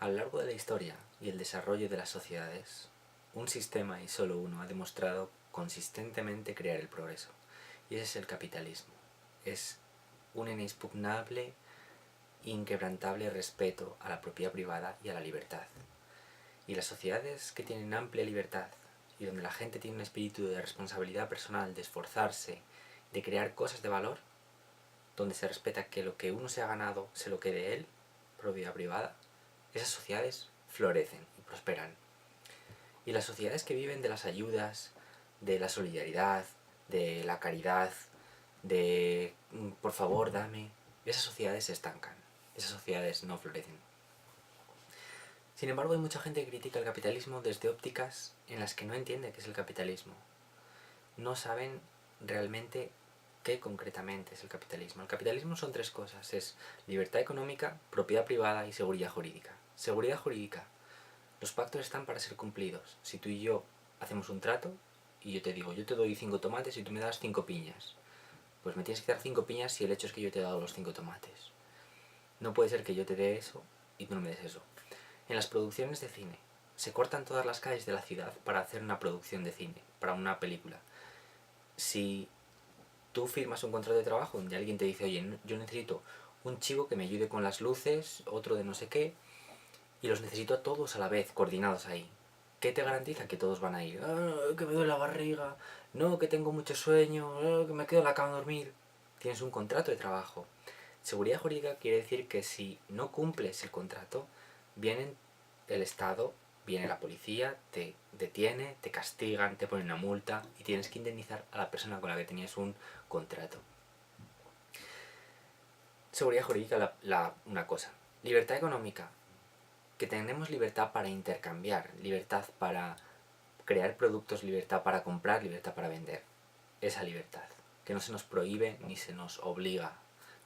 A lo largo de la historia y el desarrollo de las sociedades, un sistema y solo uno ha demostrado consistentemente crear el progreso, y ese es el capitalismo. Es un inexpugnable e inquebrantable respeto a la propiedad privada y a la libertad. Y las sociedades que tienen amplia libertad y donde la gente tiene un espíritu de responsabilidad personal, de esforzarse, de crear cosas de valor, donde se respeta que lo que uno se ha ganado se lo quede él, propiedad privada, esas sociedades florecen y prosperan. Y las sociedades que viven de las ayudas, de la solidaridad, de la caridad, de por favor dame, esas sociedades se estancan, esas sociedades no florecen. Sin embargo, hay mucha gente que critica el capitalismo desde ópticas en las que no entiende qué es el capitalismo. No saben realmente qué concretamente es el capitalismo. El capitalismo son tres cosas: es libertad económica, propiedad privada y seguridad jurídica. Seguridad jurídica: los pactos están para ser cumplidos. Si tú y yo hacemos un trato y yo te digo, yo te doy 5 tomates y tú me das 5 piñas, pues me tienes que dar 5 piñas si el hecho es que yo te he dado los 5 tomates. No puede ser que yo te dé eso y tú no me des eso. En las producciones de cine, se cortan todas las calles de la ciudad para hacer una producción de cine, para una película. Si tú firmas un contrato de trabajo donde alguien te dice, oye, yo necesito un chico que me ayude con las luces, otro de no sé qué, y los necesito a todos a la vez, coordinados ahí, ¿qué te garantiza que todos van a ir? Que me duele la barriga, no, que tengo mucho sueño, que me quedo en la cama a dormir. Tienes un contrato de trabajo. Seguridad jurídica quiere decir que si no cumples el contrato, viene el Estado, viene la policía, te detiene, te castigan, te ponen una multa y tienes que indemnizar a la persona con la que tenías un contrato. Seguridad jurídica, una cosa. Libertad económica: que tenemos libertad para intercambiar, libertad para crear productos, libertad para comprar, libertad para vender. Esa libertad, que no se nos prohíbe ni se nos obliga.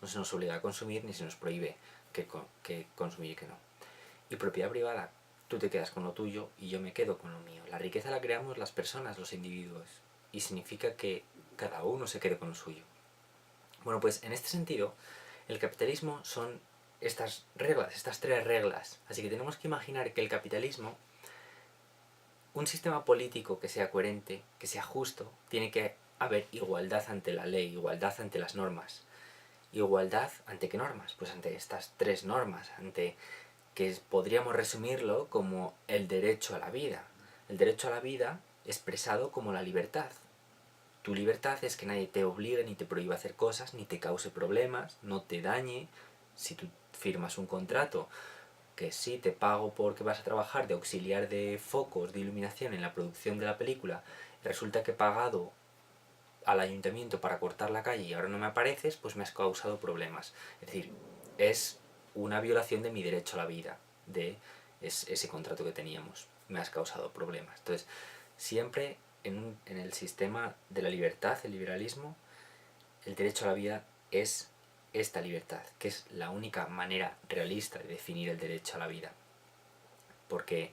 No se nos obliga a consumir ni se nos prohíbe que consumir y que no. Y propiedad privada: tú te quedas con lo tuyo y yo me quedo con lo mío. La riqueza la creamos las personas, los individuos, y significa que cada uno se quede con lo suyo. Bueno, pues en este sentido, el capitalismo son estas reglas, estas tres reglas. Así que tenemos que imaginar que el capitalismo, un sistema político que sea coherente, que sea justo, tiene que haber igualdad ante la ley, igualdad ante las normas. ¿Igualdad ante qué normas? Pues ante estas tres normas, ante que podríamos resumirlo como el derecho a la vida. El derecho a la vida expresado como la libertad. Tu libertad es que nadie te obligue ni te prohíba hacer cosas, ni te cause problemas, no te dañe. Si tú firmas un contrato que sí te pago porque vas a trabajar de auxiliar de focos de iluminación en la producción de la película, resulta que he pagado al ayuntamiento para cortar la calle y ahora no me apareces, pues me has causado problemas. Es decir, es una violación de mi derecho a la vida, de ese contrato que teníamos. Me has causado problemas. Entonces, siempre en el sistema de la libertad, el liberalismo, el derecho a la vida es esta libertad, que es la única manera realista de definir el derecho a la vida. Porque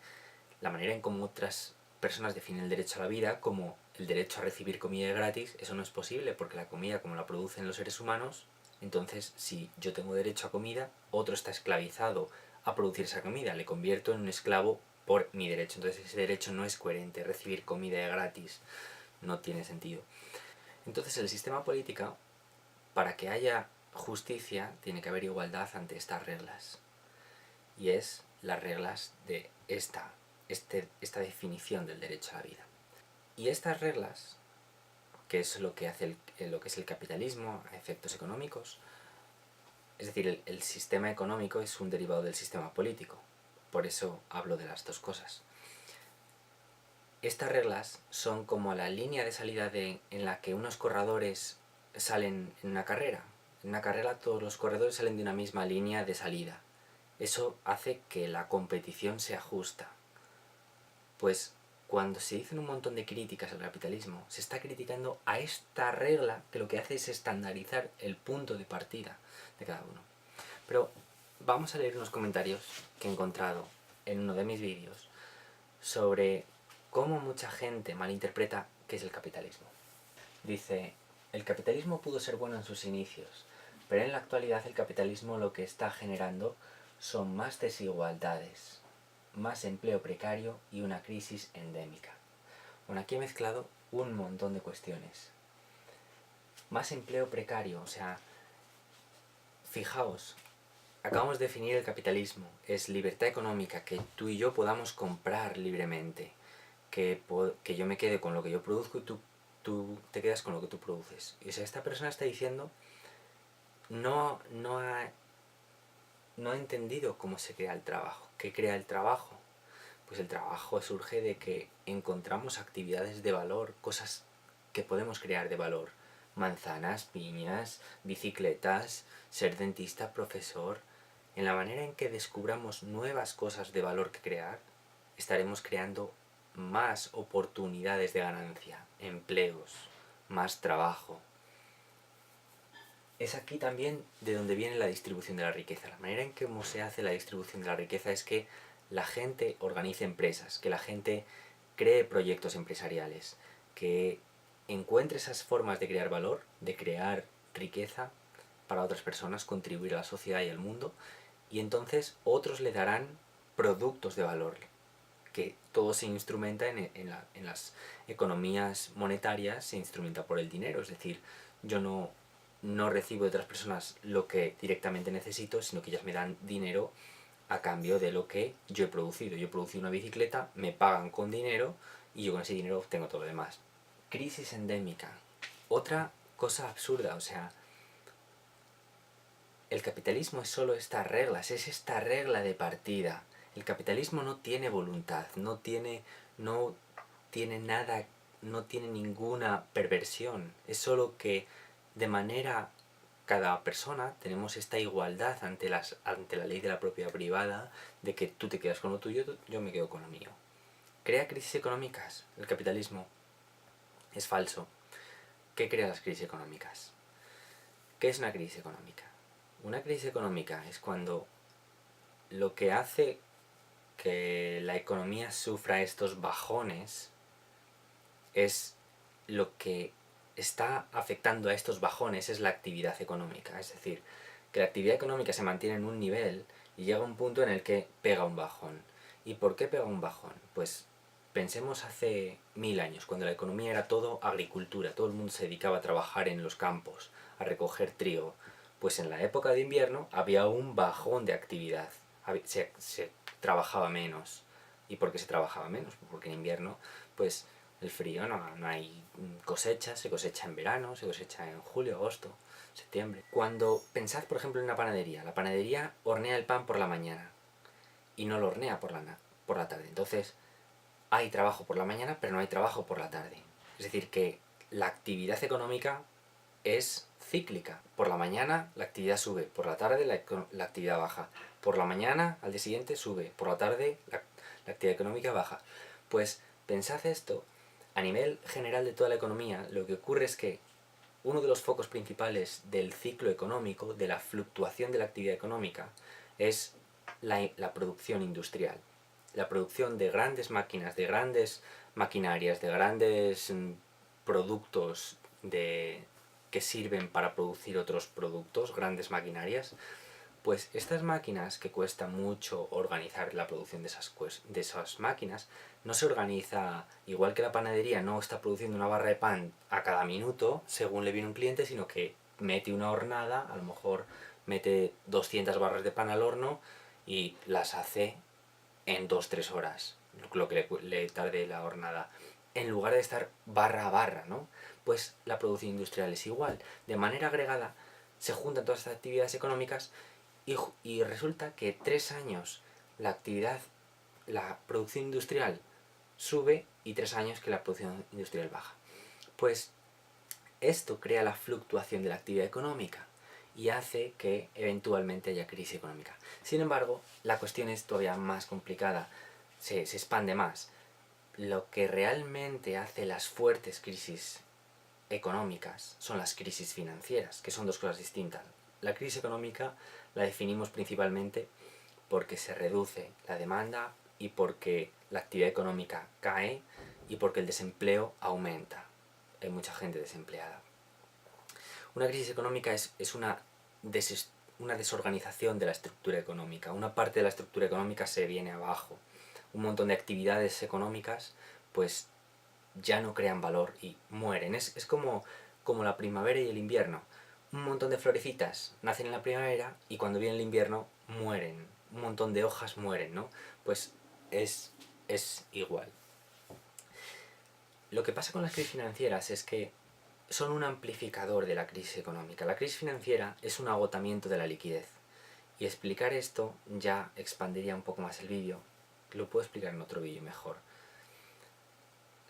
la manera en cómo otras personas definen el derecho a la vida, como el derecho a recibir comida gratis, eso no es posible, porque la comida, como la producen los seres humanos, entonces si yo tengo derecho a comida, otro está esclavizado a producir esa comida, le convierto en un esclavo por mi derecho. Entonces ese derecho no es coherente, recibir comida gratis no tiene sentido. Entonces el sistema político, para que haya justicia, tiene que haber igualdad ante estas reglas. Y es las reglas de esta definición del derecho a la vida. Y estas reglas, que es lo que hace lo que es el capitalismo a efectos económicos, es decir, el sistema económico es un derivado del sistema político. Por eso hablo de las dos cosas. Estas reglas son como la línea de salida en la que unos corredores salen en una carrera. En una carrera todos los corredores salen de una misma línea de salida. Eso hace que la competición sea justa. Pues cuando se dicen un montón de críticas al capitalismo, se está criticando a esta regla que lo que hace es estandarizar el punto de partida de cada uno. Pero vamos a leer unos comentarios que he encontrado en uno de mis vídeos sobre cómo mucha gente malinterpreta qué es el capitalismo. Dice: el capitalismo pudo ser bueno en sus inicios, pero en la actualidad el capitalismo lo que está generando son más desigualdades, más empleo precario y una crisis endémica. Bueno, aquí he mezclado un montón de cuestiones. Más empleo precario, o sea, fijaos, acabamos de definir el capitalismo, es libertad económica, que tú y yo podamos comprar libremente, que yo me quede con lo que yo produzco y tú te quedas con lo que tú produces. Y o sea, esta persona está diciendo, no ha entendido cómo se crea el trabajo. ¿Qué crea el trabajo? Pues el trabajo surge de que encontramos actividades de valor, cosas que podemos crear de valor. Manzanas, piñas, bicicletas, ser dentista, profesor. En la manera en que descubramos nuevas cosas de valor que crear, estaremos creando más oportunidades de ganancia, empleos, más trabajo. Es aquí también de donde viene la distribución de la riqueza. La manera en que se hace la distribución de la riqueza es que la gente organice empresas, que la gente cree proyectos empresariales, que encuentre esas formas de crear valor, de crear riqueza para otras personas, contribuir a la sociedad y al mundo, y entonces otros le darán productos de valor, que todo se instrumenta en las economías monetarias, se instrumenta por el dinero, es decir, yo no recibo de otras personas lo que directamente necesito, sino que ellas me dan dinero a cambio de lo que yo he producido. Yo he producido una bicicleta, me pagan con dinero y yo con ese dinero obtengo todo lo demás. Crisis endémica. Otra cosa absurda, o sea, el capitalismo es solo estas reglas, es esta regla de partida. El capitalismo no tiene voluntad, no tiene nada, no tiene ninguna perversión. Es solo que de manera cada persona tenemos esta igualdad ante la ley de la propiedad privada, de que tú te quedas con lo tuyo, yo me quedo con lo mío. ¿Crea crisis económicas el capitalismo? Es falso. ¿Qué crea las crisis económicas? ¿Qué es una crisis económica? Una crisis económica es cuando lo que hace que la economía sufra estos bajones es lo que está afectando a estos bajones es la actividad económica. Es decir, que la actividad económica se mantiene en un nivel y llega a un punto en el que pega un bajón. ¿Y por qué pega un bajón? Pues pensemos hace 1000 años, cuando la economía era todo agricultura, todo el mundo se dedicaba a trabajar en los campos, a recoger trigo. Pues en la época de invierno había un bajón de actividad, se trabajaba menos. ¿Y por qué se trabajaba menos? Porque en invierno, pues el frío, no hay cosecha, se cosecha en verano, se cosecha en julio, agosto, septiembre. Cuando pensad, por ejemplo, en una panadería, la panadería hornea el pan por la mañana y no lo hornea por la tarde. Entonces, hay trabajo por la mañana, pero no hay trabajo por la tarde. Es decir, que la actividad económica es cíclica. Por la mañana la actividad sube, por la tarde la actividad baja. Por la mañana, al día siguiente, sube, por la tarde la actividad económica baja. Pues pensad esto, a nivel general de toda la economía, lo que ocurre es que uno de los focos principales del ciclo económico, de la fluctuación de la actividad económica, es la producción industrial. La producción de grandes máquinas, de grandes maquinarias, de grandes productos que sirven para producir otros productos, grandes maquinarias, pues estas máquinas, que cuesta mucho organizar la producción de esas máquinas, no se organiza igual que la panadería, no está produciendo una barra de pan a cada minuto según le viene un cliente, sino que mete una hornada, a lo mejor mete 200 barras de pan al horno y las hace en 2-3 horas, lo que le tarde la hornada, en lugar de estar barra a barra, ¿no? Pues la producción industrial es igual. De manera agregada se juntan todas estas actividades económicas y resulta que 3 años la producción industrial sube y 3 años que la producción industrial baja. Pues esto crea la fluctuación de la actividad económica y hace que eventualmente haya crisis económica. Sin embargo, la cuestión es todavía más complicada, se expande más. Lo que realmente hace las fuertes crisis económicas son las crisis financieras, que son dos cosas distintas. La crisis económica la definimos principalmente porque se reduce la demanda y porque la actividad económica cae y porque el desempleo aumenta. Hay mucha gente desempleada. Una crisis económica es una una desorganización de la estructura económica. Una parte de la estructura económica se viene abajo. Un montón de actividades económicas pues ya no crean valor y mueren. Es como la primavera y el invierno. Un montón de florecitas nacen en la primavera y cuando viene el invierno mueren. Un montón de hojas mueren, ¿no? Pues es igual. Lo que pasa con las crisis financieras es que son un amplificador de la crisis económica. La crisis financiera es un agotamiento de la liquidez. Y explicar esto ya expandiría un poco más el vídeo. Lo puedo explicar en otro vídeo mejor.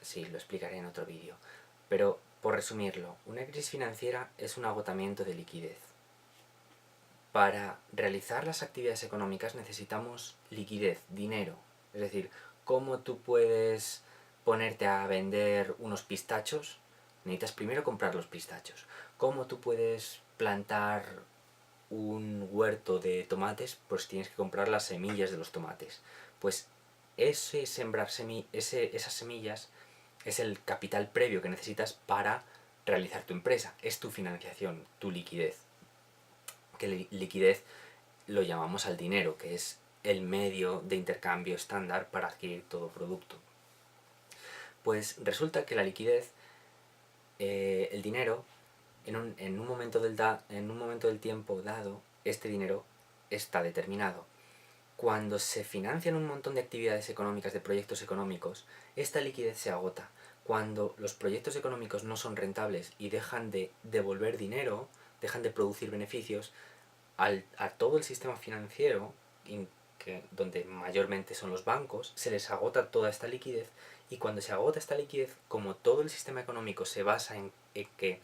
Sí, lo explicaré en otro vídeo. Pero, por resumirlo, una crisis financiera es un agotamiento de liquidez. Para realizar las actividades económicas necesitamos liquidez, dinero. Es decir, ¿cómo tú puedes ponerte a vender unos pistachos? Necesitas primero comprar los pistachos. ¿Cómo tú puedes plantar un huerto de tomates? Pues tienes que comprar las semillas de los tomates. Pues esas semillas es el capital previo que necesitas para realizar tu empresa. Es tu financiación, tu liquidez. Que liquidez lo llamamos al dinero, que es el medio de intercambio estándar para adquirir todo producto. Pues resulta que la liquidez, el dinero, en un momento del tiempo dado, este dinero está determinado. Cuando se financian un montón de actividades económicas, de proyectos económicos, esta liquidez se agota. Cuando los proyectos económicos no son rentables y dejan de devolver dinero, dejan de producir beneficios, a todo el sistema financiero, donde mayormente son los bancos, se les agota toda esta liquidez, y cuando se agota esta liquidez, como todo el sistema económico se basa en que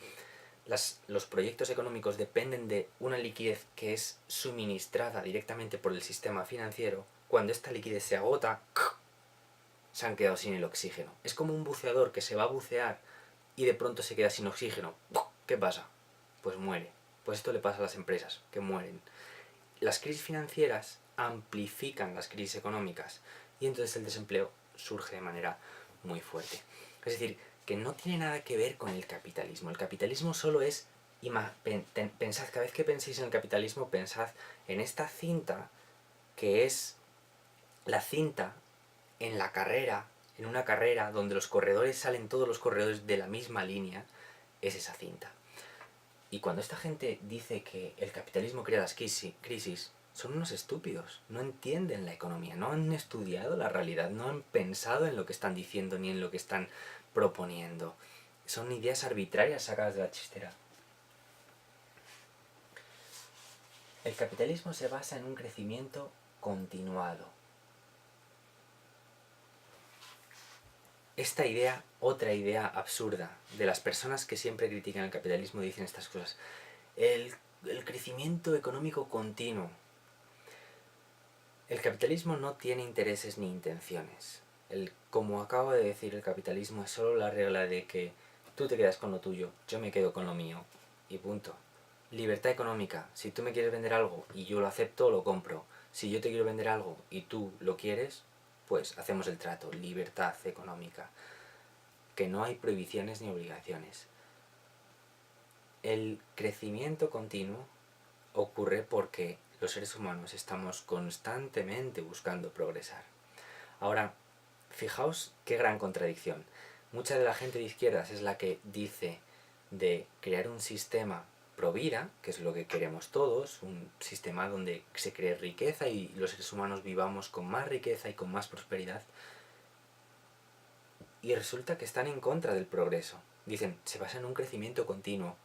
los proyectos económicos dependen de una liquidez que es suministrada directamente por el sistema financiero, cuando esta liquidez se agota, se han quedado sin el oxígeno. Es como un buceador que se va a bucear y de pronto se queda sin oxígeno. ¿Qué pasa? Pues muere. Pues esto le pasa a las empresas, que mueren. Las crisis financieras amplifican las crisis económicas y entonces el desempleo surge de manera muy fuerte. Es decir, que no tiene nada que ver con el capitalismo. El capitalismo solo es... Pensad, cada vez que penséis en el capitalismo, pensad en esta cinta, que es la cinta en la carrera, en una carrera donde los corredores salen todos los corredores de la misma línea, es esa cinta. Y cuando esta gente dice que el capitalismo crea las crisis, son unos estúpidos, no entienden la economía, no han estudiado la realidad, no han pensado en lo que están diciendo ni en lo que están proponiendo. Son ideas arbitrarias sacadas de la chistera. El capitalismo se basa en un crecimiento continuado. Esta idea, otra idea absurda de las personas que siempre critican el capitalismo, dicen estas cosas. El crecimiento económico continuo. El capitalismo no tiene intereses ni intenciones. Como acabo de decir, el capitalismo es solo la regla de que tú te quedas con lo tuyo, yo me quedo con lo mío, y punto. Libertad económica. Si tú me quieres vender algo y yo lo acepto, lo compro. Si yo te quiero vender algo y tú lo quieres, pues hacemos el trato. Libertad económica. Que no hay prohibiciones ni obligaciones. El crecimiento continuo ocurre porque los seres humanos estamos constantemente buscando progresar. Ahora, fijaos qué gran contradicción. Mucha de la gente de izquierdas es la que dice de crear un sistema pro vida, que es lo que queremos todos, un sistema donde se cree riqueza y los seres humanos vivamos con más riqueza y con más prosperidad. Y resulta que están en contra del progreso. Dicen, se basa en un crecimiento continuo.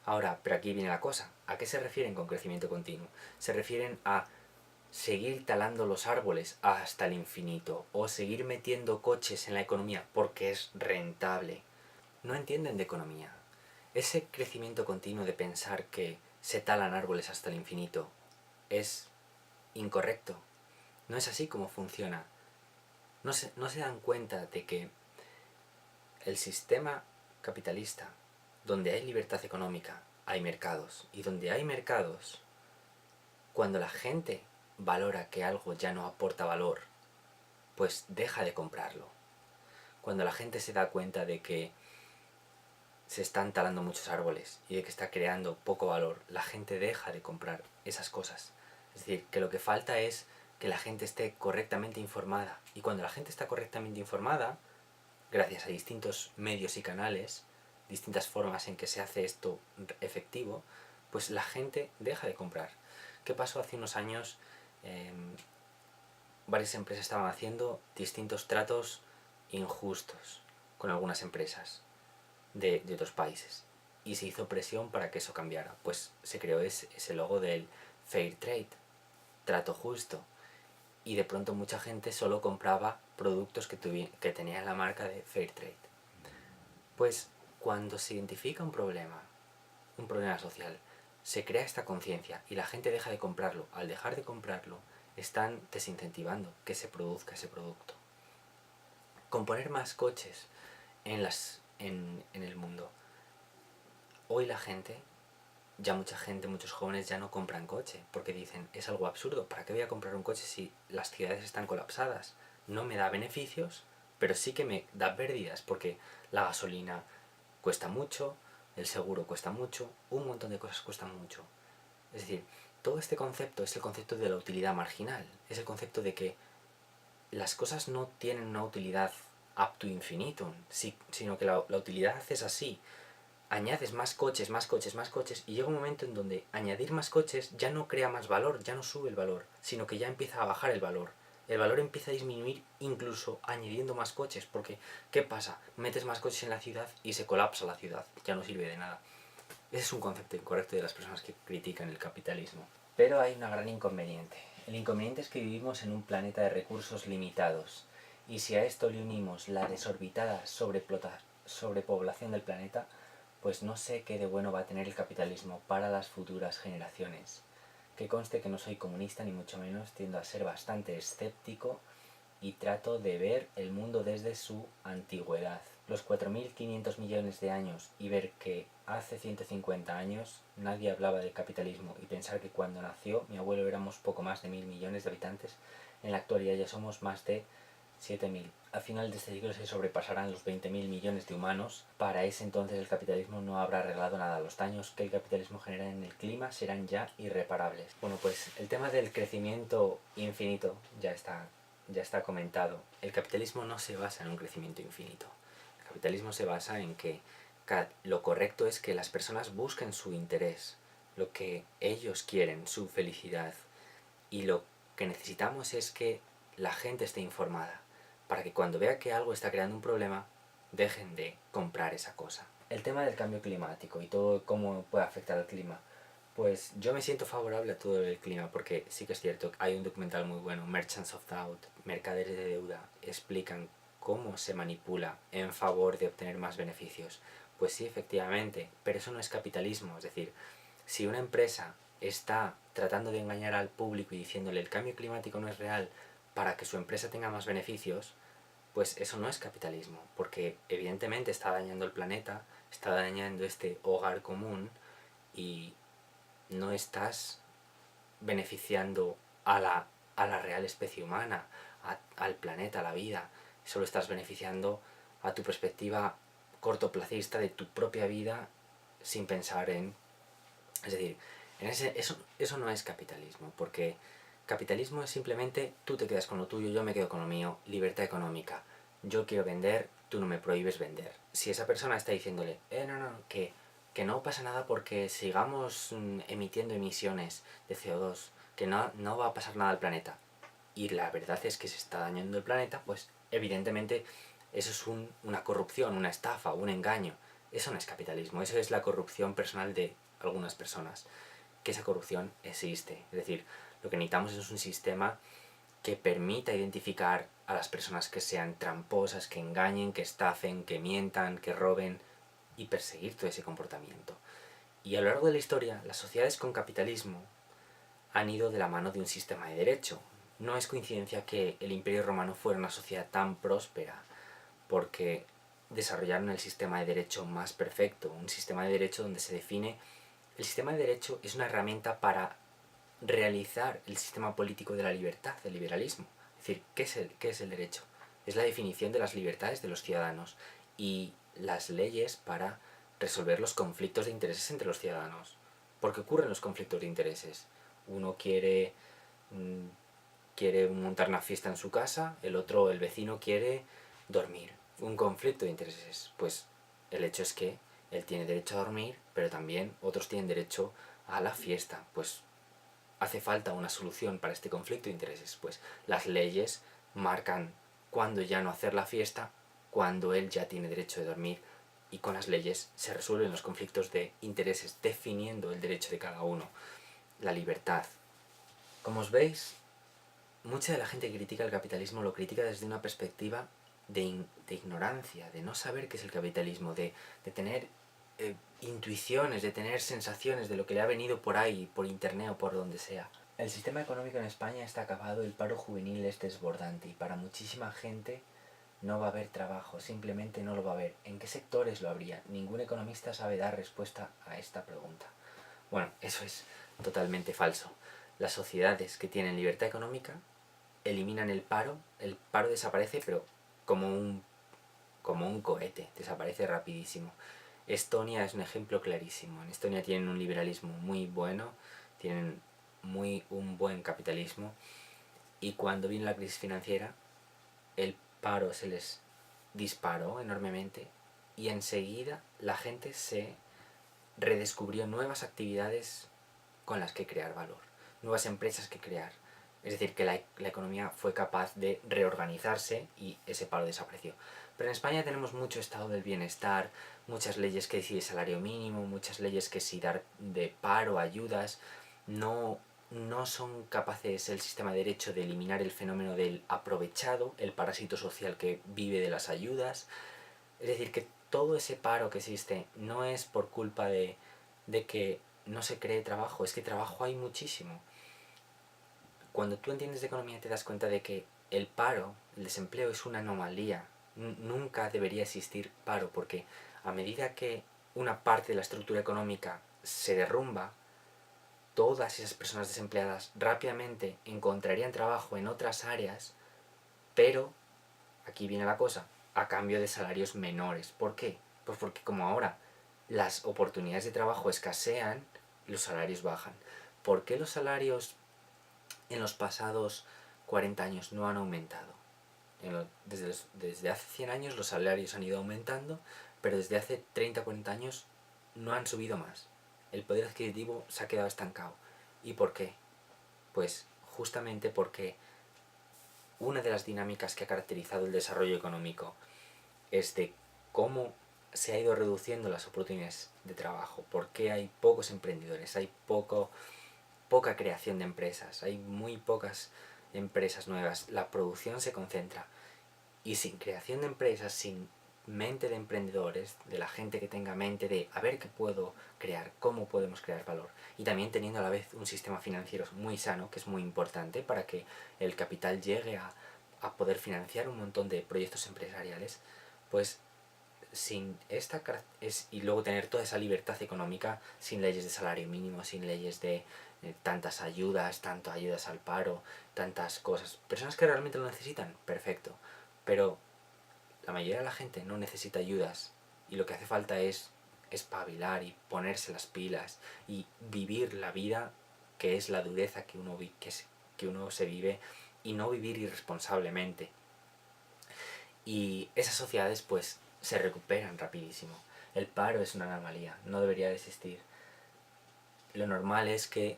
Ahora, pero aquí viene la cosa. ¿A qué se refieren con crecimiento continuo? Se refieren a seguir talando los árboles hasta el infinito o seguir metiendo coches en la economía porque es rentable. No entienden de economía. Ese crecimiento continuo de pensar que se talan árboles hasta el infinito es incorrecto. No es así como funciona. No se dan cuenta de que el sistema capitalista, donde hay libertad económica, hay mercados. Y donde hay mercados, cuando la gente valora que algo ya no aporta valor, pues deja de comprarlo. Cuando la gente se da cuenta de que se están talando muchos árboles y de que está creando poco valor, la gente deja de comprar esas cosas. Es decir, que lo que falta es que la gente esté correctamente informada. Y cuando la gente está correctamente informada, gracias a distintos medios y canales, distintas formas en que se hace esto efectivo, pues la gente deja de comprar. ¿Qué pasó hace unos años? Varias empresas estaban haciendo distintos tratos injustos con algunas empresas de otros países y se hizo presión para que eso cambiara. Pues se creó ese logo del Fair Trade, trato justo, y de pronto mucha gente solo compraba productos que tenían la marca de Fair Trade. Pues cuando se identifica un problema social, se crea esta conciencia y la gente deja de comprarlo. Al dejar de comprarlo, están desincentivando que se produzca ese producto. Con poner más coches en el mundo, hoy la gente, ya mucha gente, muchos jóvenes ya no compran coche porque dicen, es algo absurdo, ¿para qué voy a comprar un coche si las ciudades están colapsadas? No me da beneficios, pero sí que me da pérdidas porque la gasolina cuesta mucho, el seguro cuesta mucho, un montón de cosas cuestan mucho. Es decir, todo este concepto es el concepto de la utilidad marginal, es el concepto de que las cosas no tienen una utilidad up to infinitum, sino que la utilidad es así. Añades más coches, más coches, más coches, y llega un momento en donde añadir más coches ya no crea más valor, ya no sube el valor, sino que ya empieza a bajar el valor. El valor empieza a disminuir incluso añadiendo más coches, porque ¿qué pasa? Metes más coches en la ciudad y se colapsa la ciudad, ya no sirve de nada. Ese es un concepto incorrecto de las personas que critican el capitalismo. Pero hay una gran inconveniente. El inconveniente es que vivimos en un planeta de recursos limitados, y si a esto le unimos la desorbitada sobrepoblación del planeta, pues no sé qué de bueno va a tener el capitalismo para las futuras generaciones. Que conste que no soy comunista ni mucho menos, tiendo a ser bastante escéptico y trato de ver el mundo desde su antigüedad. Los 4.500 millones de años y ver que hace 150 años nadie hablaba del capitalismo y pensar que cuando nació mi abuelo éramos poco más de 1.000 millones de habitantes, en la actualidad ya somos más de 7.000. Al final de este siglo se sobrepasarán los 20.000 millones de humanos. Para ese entonces el capitalismo no habrá arreglado nada. Los daños que el capitalismo genera en el clima serán ya irreparables. Bueno, pues el tema del crecimiento infinito ya está comentado. El capitalismo no se basa en un crecimiento infinito. El capitalismo se basa en que lo correcto es que las personas busquen su interés, lo que ellos quieren, su felicidad. Y lo que necesitamos es que la gente esté informada, para que cuando vea que algo está creando un problema, dejen de comprar esa cosa. El tema del cambio climático y todo cómo puede afectar al clima. Pues yo me siento favorable a todo el clima porque sí que es cierto, hay un documental muy bueno, Merchants of Doubt, Mercaderes de Deuda, explican cómo se manipula en favor de obtener más beneficios. Pues sí, efectivamente, pero eso no es capitalismo, es decir, si una empresa está tratando de engañar al público y diciéndole el cambio climático no es real para que su empresa tenga más beneficios, pues eso no es capitalismo, porque evidentemente está dañando el planeta, está dañando este hogar común y no estás beneficiando a la real especie humana, al planeta, a la vida, solo estás beneficiando a tu perspectiva cortoplacista de tu propia vida sin pensar en... Es decir, eso no es capitalismo, porque capitalismo es simplemente tú te quedas con lo tuyo, yo me quedo con lo mío, libertad económica. Yo quiero vender, tú no me prohíbes vender. Si esa persona está diciéndole, no, que no pasa nada porque sigamos emitiendo emisiones de CO2, que no va a pasar nada al planeta, y la verdad es que se está dañando el planeta, pues evidentemente eso es una corrupción, una estafa, un engaño. Eso no es capitalismo, eso es la corrupción personal de algunas personas. Que esa corrupción existe. Es decir, lo que necesitamos es un sistema que permita identificar a las personas que sean tramposas, que engañen, que estafen, que mientan, que roben y perseguir todo ese comportamiento. Y a lo largo de la historia, las sociedades con capitalismo han ido de la mano de un sistema de derecho. No es coincidencia que el Imperio Romano fuera una sociedad tan próspera, porque desarrollaron el sistema de derecho más perfecto, un sistema de derecho donde se define... El sistema de derecho es una herramienta para realizar el sistema político de la libertad, del liberalismo. Es decir, ¿qué es el derecho? Es la definición de las libertades de los ciudadanos y las leyes para resolver los conflictos de intereses entre los ciudadanos. ¿Por qué ocurren los conflictos de intereses? Uno quiere montar una fiesta en su casa, el vecino quiere dormir. Un conflicto de intereses. Pues el hecho es que él tiene derecho a dormir, pero también otros tienen derecho a la fiesta. Pues hace falta una solución para este conflicto de intereses. Pues las leyes marcan cuándo ya no hacer la fiesta, cuando él ya tiene derecho de dormir, y con las leyes se resuelven los conflictos de intereses, definiendo el derecho de cada uno. La libertad. Como os veis, mucha de la gente que critica el capitalismo lo critica desde una perspectiva de ignorancia, de no saber qué es el capitalismo, de tener intuiciones, de tener sensaciones de lo que le ha venido por ahí, por internet o por donde sea. El sistema económico en España está acabado, el paro juvenil es desbordante y para muchísima gente no va a haber trabajo, simplemente no lo va a haber. ¿En qué sectores lo habría? Ningún economista sabe dar respuesta a esta pregunta. Bueno, eso es totalmente falso. Las sociedades que tienen libertad económica eliminan el paro desaparece, pero como un cohete, desaparece rapidísimo. Estonia es un ejemplo clarísimo. En Estonia tienen un liberalismo muy bueno, tienen un buen capitalismo, y cuando vino la crisis financiera, el paro se les disparó enormemente y enseguida la gente se redescubrió nuevas actividades con las que crear valor, nuevas empresas que crear. Es decir, que la economía fue capaz de reorganizarse y ese paro desapareció. Pero en España tenemos mucho estado del bienestar, muchas leyes que si salario mínimo, muchas leyes que si dar de paro, ayudas. No, no son capaces el sistema de derecho de eliminar el fenómeno del aprovechado, el parásito social que vive de las ayudas. Es decir, que todo ese paro que existe no es por culpa de que no se cree trabajo, es que trabajo hay muchísimo. Cuando tú entiendes de economía te das cuenta de que el paro, el desempleo es una anomalía. Nunca debería existir paro, porque a medida que una parte de la estructura económica se derrumba, todas esas personas desempleadas rápidamente encontrarían trabajo en otras áreas, pero, aquí viene la cosa, a cambio de salarios menores. ¿Por qué? Pues porque como ahora las oportunidades de trabajo escasean, los salarios bajan. ¿Por qué los salarios en los pasados 40 años no han aumentado? Desde hace 100 años los salarios han ido aumentando, pero desde hace 30 o 40 años no han subido más. El poder adquisitivo se ha quedado estancado. ¿Y por qué? Pues justamente porque una de las dinámicas que ha caracterizado el desarrollo económico es de cómo se ha ido reduciendo las oportunidades de trabajo, por qué hay pocos emprendedores, hay poca creación de empresas, hay muy pocas empresas nuevas, la producción se concentra, y sin creación de empresas, sin mente de emprendedores, de la gente que tenga mente de a ver qué puedo crear, cómo podemos crear valor, y también teniendo a la vez un sistema financiero muy sano, que es muy importante para que el capital llegue a poder financiar un montón de proyectos empresariales, pues sin esta y luego tener toda esa libertad económica, sin leyes de salario mínimo, sin leyes de tantas ayudas, tanto ayudas al paro, tantas cosas. Personas que realmente lo necesitan, perfecto, pero la mayoría de la gente no necesita ayudas y lo que hace falta es espabilar y ponerse las pilas y vivir la vida que es la dureza que uno se vive, y no vivir irresponsablemente. Y esas sociedades pues se recuperan rapidísimo. El paro es una anomalía, no debería de existir. Lo normal es que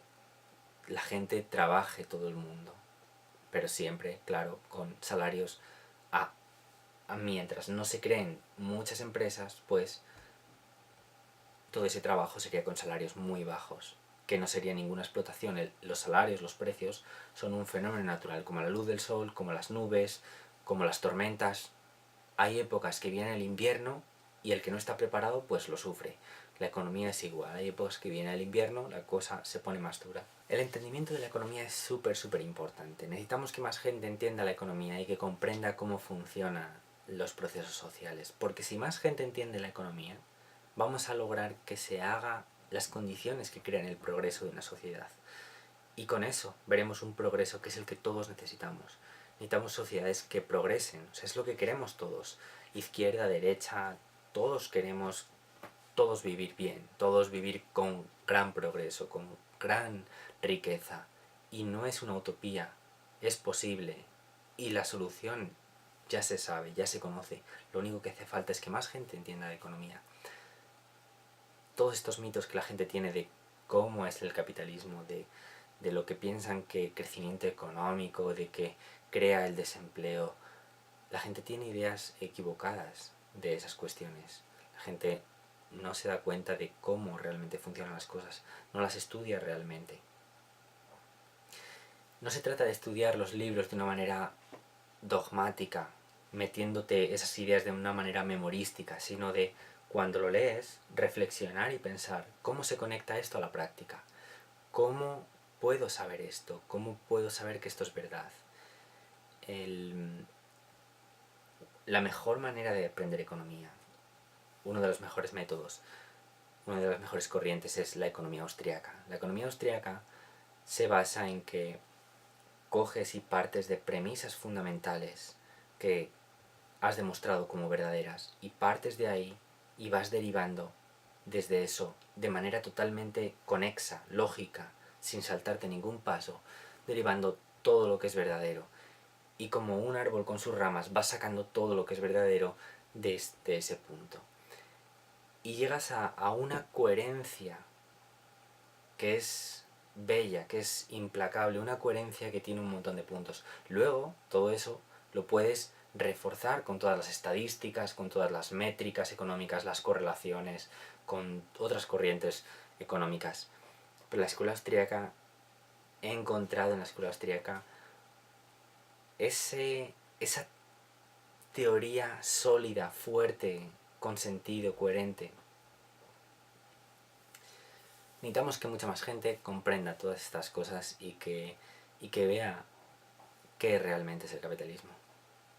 la gente trabaje, todo el mundo, pero siempre, claro, con salarios mientras no se creen muchas empresas, pues todo ese trabajo sería con salarios muy bajos, que no sería ninguna explotación. Los salarios, los precios, son un fenómeno natural, como la luz del sol, como las nubes, como las tormentas. Hay épocas que viene el invierno y el que no está preparado pues lo sufre. La economía es igual, hay épocas que viene el invierno, la cosa se pone más dura. El entendimiento de la economía es súper importante. Necesitamos que más gente entienda la economía y que comprenda cómo funcionan los procesos sociales, porque si más gente entiende la economía, vamos a lograr que se haga las condiciones que crean el progreso de una sociedad. Y con eso veremos un progreso que es el que todos necesitamos. Necesitamos sociedades que progresen, o sea, es lo que queremos todos. Izquierda, derecha, todos queremos todos vivir bien, todos vivir con gran progreso, con gran riqueza. Y no es una utopía, es posible. Y la solución ya se sabe, ya se conoce. Lo único que hace falta es que más gente entienda de economía. Todos estos mitos que la gente tiene de cómo es el capitalismo, de lo que piensan que crecimiento económico, de que crea el desempleo, la gente tiene ideas equivocadas de esas cuestiones. La gente no se da cuenta de cómo realmente funcionan las cosas, no las estudia realmente. No se trata de estudiar los libros de una manera dogmática, metiéndote esas ideas de una manera memorística, sino de, cuando lo lees, reflexionar y pensar, ¿cómo se conecta esto a la práctica? ¿Cómo puedo saber esto? ¿Cómo puedo saber que esto es verdad? La mejor manera de aprender economía, uno de los mejores métodos, una de las mejores corrientes es la economía austríaca. La economía austríaca se basa en que coges y partes de premisas fundamentales que has demostrado como verdaderas y partes de ahí y vas derivando desde eso de manera totalmente conexa, lógica, sin saltarte ningún paso, derivando todo lo que es verdadero. Y como un árbol con sus ramas vas sacando todo lo que es verdadero desde ese punto. Y llegas a una coherencia que es bella, que es implacable, una coherencia que tiene un montón de puntos. Luego, todo eso lo puedes reforzar con todas las estadísticas, con todas las métricas económicas, las correlaciones, con otras corrientes económicas. Pero la escuela austríaca, he encontrado en la escuela austríaca esa teoría sólida, fuerte, con sentido, coherente. Necesitamos que mucha más gente comprenda todas estas cosas y que vea qué realmente es el capitalismo.